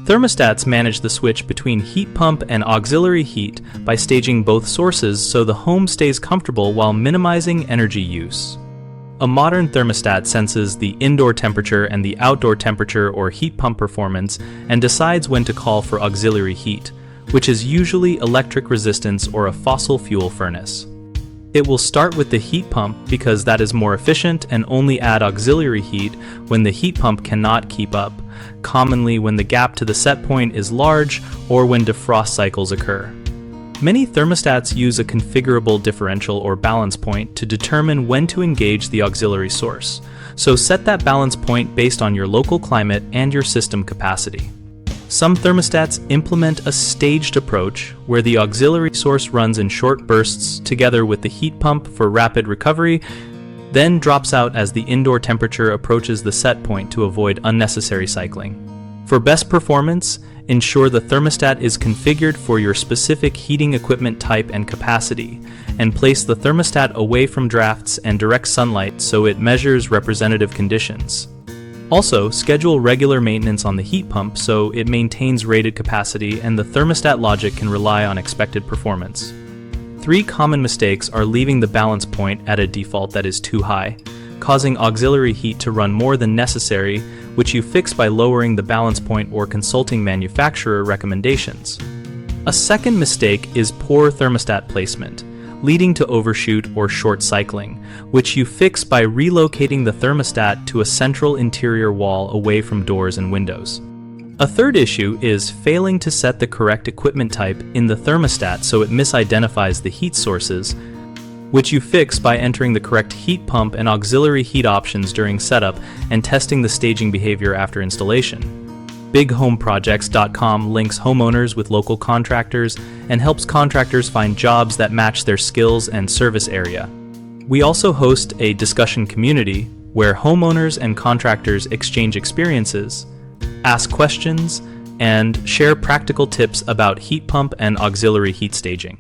Thermostats manage the switch between heat pump and auxiliary heat by staging both sources so the home stays comfortable while minimizing energy use. A modern thermostat senses the indoor temperature and the outdoor temperature or heat pump performance and decides when to call for auxiliary heat, which is usually electric resistance or a fossil fuel furnace. It will start with the heat pump because that is more efficient and only add auxiliary heat when the heat pump cannot keep up, commonly when the gap to the set point is large or when defrost cycles occur. Many thermostats use a configurable differential or balance point to determine when to engage the auxiliary source, so set that balance point based on your local climate and your system capacity. Some thermostats implement a staged approach where the auxiliary source runs in short bursts together with the heat pump for rapid recovery, then drops out as the indoor temperature approaches the set point to avoid unnecessary cycling. For best performance, ensure the thermostat is configured for your specific heating equipment type and capacity, and place the thermostat away from drafts and direct sunlight so it measures representative conditions. Also, schedule regular maintenance on the heat pump so it maintains rated capacity and the thermostat logic can rely on expected performance. 3 common mistakes are leaving the balance point at a default that is too high, causing auxiliary heat to run more than necessary, which you fix by lowering the balance point or consulting manufacturer recommendations. A second mistake is poor thermostat placement, leading to overshoot or short cycling, which you fix by relocating the thermostat to a central interior wall away from doors and windows. A third issue is failing to set the correct equipment type in the thermostat so it misidentifies the heat sources, which you fix by entering the correct heat pump and auxiliary heat options during setup and testing the staging behavior after installation. BigHomeProjects.com links homeowners with local contractors and helps contractors find jobs that match their skills and service area. We also host a discussion community where homeowners and contractors exchange experiences, ask questions, and share practical tips about heat pump and auxiliary heat staging.